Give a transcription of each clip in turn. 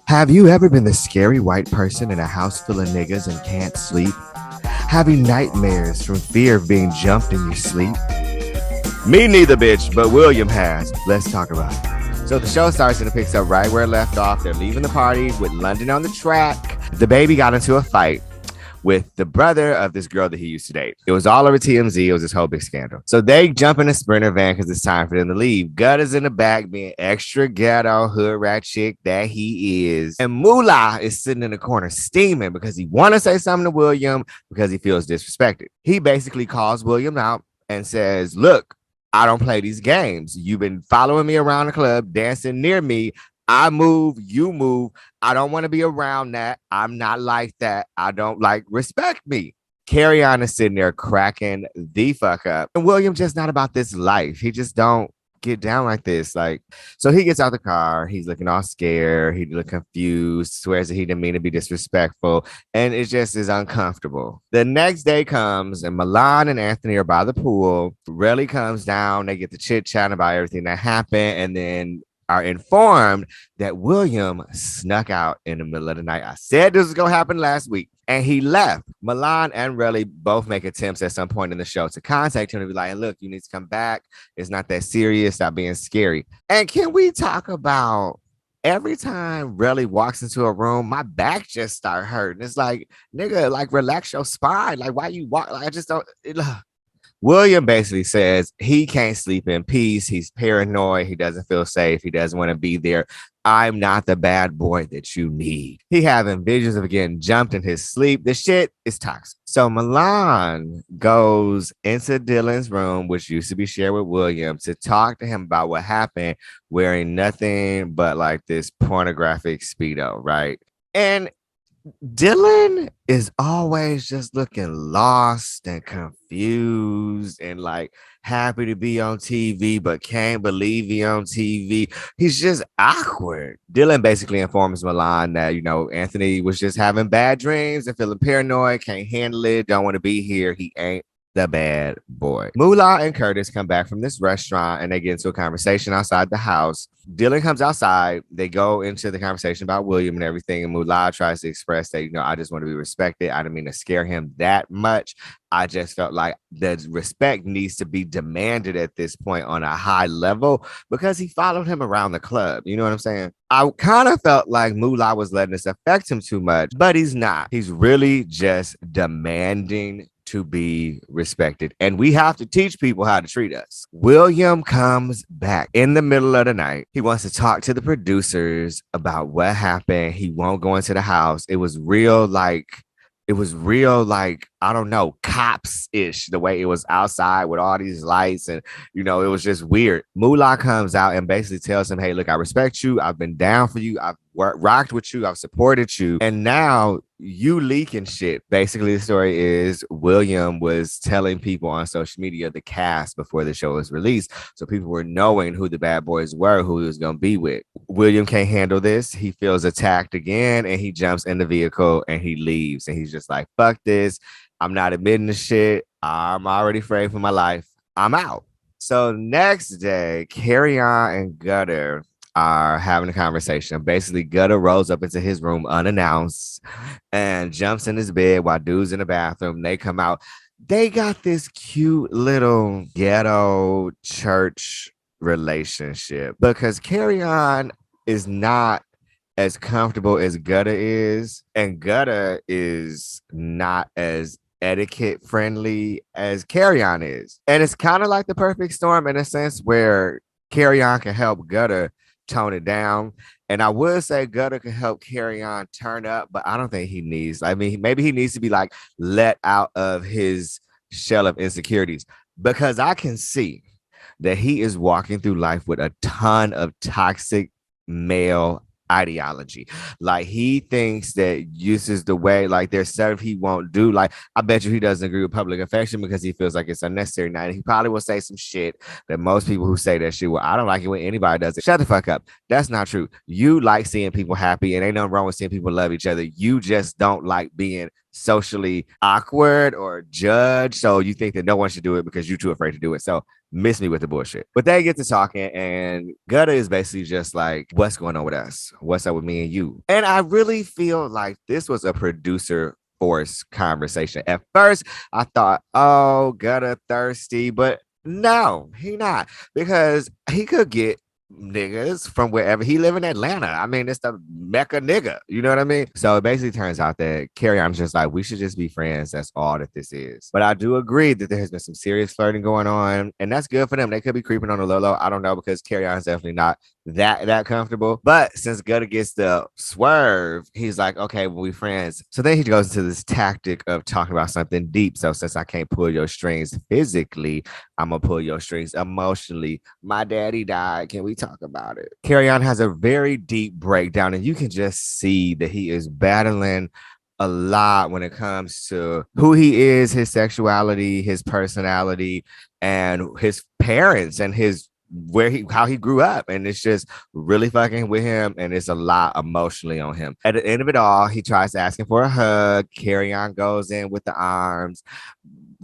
Have you ever been the scary white person in a house full of niggas and can't sleep? Having nightmares from fear of being jumped in your sleep? Me neither, bitch, but William has. Let's talk about it. So the show starts and it picks up right where it left off. They're leaving the party with London on the track. The baby got into a fight with the brother of this girl that he used to date. It was all over TMZ. It was this whole big scandal. So they jump in a Sprinter van because it's time for them to leave. Gutter's in the back being extra ghetto hood rat chick that he is. And Moolah is sitting in the corner steaming because he want to say something to William because he feels disrespected. He basically calls William out and says, look, I don't play these games. You've been following me around the club, dancing near me. I move, you move. I don't want to be around that. I'm not like that. I don't like respect me. Carry On is sitting there cracking the fuck up. And William just not about this life. He just don't get down like this. Like, so he gets out the car. He's looking all scared. He look confused, swears that he didn't mean to be disrespectful. And it just is uncomfortable. The next day comes and Milan and Anthony are by the pool. Relly comes down. They get the chit chat about everything that happened. And then are informed that William snuck out in the middle of the night. I said this was going to happen last week, and he left. Milan and Relly both make attempts at some point in the show to contact him and be like, look, you need to come back. It's not that serious. Stop being scary. And can we talk about every time Relly walks into a room, my back just start hurting. It's like, nigga, like relax your spine. Like, why you walk? Like, I just don't. William basically says he can't sleep in peace. He's paranoid. He doesn't feel safe. He doesn't want to be there. I'm not the bad boy that you need. He having visions of getting jumped in his sleep. This shit is toxic. So Milan goes into Dylan's room, which used to be shared with William, to talk to him about what happened wearing nothing but like this pornographic Speedo, right? And Dylan is always just looking lost and confused and like happy to be on TV, but can't believe he on TV. He's just awkward. Dylan basically informs Milan that, you know, Anthony was just having bad dreams and feeling paranoid, can't handle it, don't want to be here. He ain't the bad boy. Moolah and Curtis come back from this restaurant and they get into a conversation outside the house. Dylan comes outside. They go into the conversation about William and everything. And Moolah tries to express that, you know, I just want to be respected. I didn't mean to scare him that much. I just felt like the respect needs to be demanded at this point on a high level because he followed him around the club. You know what I'm saying? I kind of felt like Moolah was letting this affect him too much, but he's not. He's really just demanding to be respected. And we have to teach people how to treat us. William comes back in the middle of the night. He wants to talk to the producers about what happened. He won't go into the house. It was real like, I don't know, cops-ish, the way it was outside with all these lights. And, you know, it was just weird. Moolah comes out and basically tells him, hey, look, I respect you. I've been down for you. I've rocked with you. I've supported you. And now you leaking shit. Basically, the story is William was telling people on social media the cast before the show was released. So people were knowing who the bad boys were, who he was going to be with. William can't handle this. He feels attacked again and he jumps in the vehicle and he leaves. And he's just like, fuck this. I'm not admitting the shit. I'm already afraid for my life. I'm out. So next day, Carry On and Gutter are having a conversation. Basically, Gutter rolls up into his room unannounced and jumps in his bed while dude's in the bathroom. They come out. They got this cute little ghetto church relationship because Carry On is not as comfortable as Gutter is, and Gutter is not as etiquette friendly as Carry On is. And it's kind of like the perfect storm in a sense where Carry On can help Gutter tone it down. And I would say Gutter can help Carry On turn up, but I don't think he needs. I mean, maybe he needs to be like let out of his shell of insecurities because I can see that he is walking through life with a ton of toxic male ideology. Like he thinks that this is the way, like there's stuff he won't do. Like I bet you he doesn't agree with public affection because he feels like it's unnecessary now. And he probably will say some shit that most people who say that shit, well, I don't like it when anybody does it. Shut the fuck up. That's not true. You like seeing people happy and ain't nothing wrong with seeing people love each other. You just don't like being socially awkward or judged. So you think that no one should do it because you're too afraid to do it. So Miss me with the bullshit. But they get to talking, and Gutta is basically just like, what's going on with us? What's up with me and you? And I really feel like this was a producer forced conversation. At first, I thought, oh, Gutta thirsty, but no, he not, because he could get niggas from wherever he live in Atlanta. I mean, it's the Mecca nigga. You know what I mean? So it basically turns out that Carrie Ann's just like, we should just be friends. That's all that this is. But I do agree that there has been some serious flirting going on, and that's good for them. They could be creeping on the low. I don't know, because Carrie Ann's definitely not that comfortable. But since Gutta gets the swerve, he's like, okay, well, we friends. So then he goes into this tactic of talking about something deep. So since I can't pull your strings physically, I'm gonna pull your strings emotionally. My daddy died. Can we talk about it? Carrie Ann has a very deep breakdown, and you can just see that he is battling a lot when it comes to who he is, his sexuality, his personality, and his parents, and his how he grew up. And it's just really fucking with him, and it's a lot emotionally on him. At the end of it all, he tries asking for a hug. Carrie Ann goes in with the arms.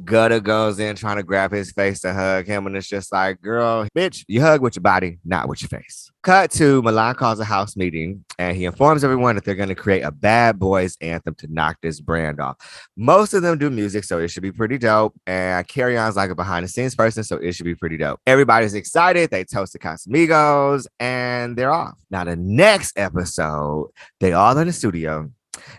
Gutta goes in trying to grab his face to hug him, and it's just like, girl, bitch, you hug with your body, not with your face. Cut to Milan calls a house meeting, and he informs everyone that they're going to create a bad boys anthem to knock this brand off. Most of them do music, so it should be pretty dope. And Carrie Ann's like a behind the scenes person, so it should be pretty dope. Everybody's excited. They toast the Casamigos, and they're off. Now, the next episode, they all in the studio,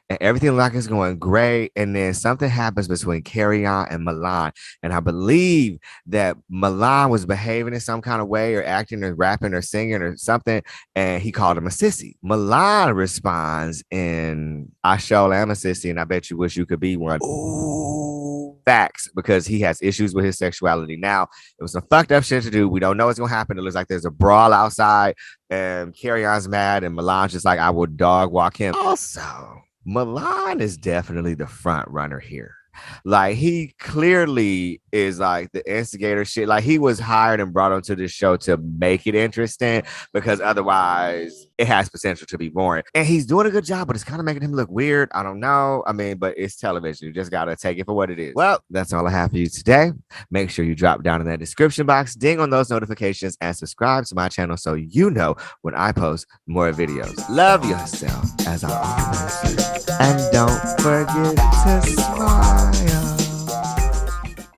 and everything like is going great. And then something happens between Carrie Ann and Milan. And I believe that Milan was behaving in some kind of way, or acting or rapping or singing or something. And he called him a sissy. Milan responds in, I sure am a sissy, and I bet you wish you could be one. Ooh, facts, because he has issues with his sexuality. Now, it was some fucked up shit to do. We don't know what's going to happen. It looks like there's a brawl outside, and Carrie Ann's mad, and Milan's just like, I will dog walk him. Also, Milan is definitely the front runner here. Like, he clearly is like the instigator shit. Like, he was hired and brought onto this show to make it interesting, because otherwise it has potential to be boring. And he's doing a good job, but it's kind of making him look weird. I don't know. I mean, but it's television. You just got to take it for what it is. Well, that's all I have for you today. Make sure you drop down in that description box, ding on those notifications, and subscribe to my channel so you know when I post more videos. Love yourself, as I always say. And don't forget to smile.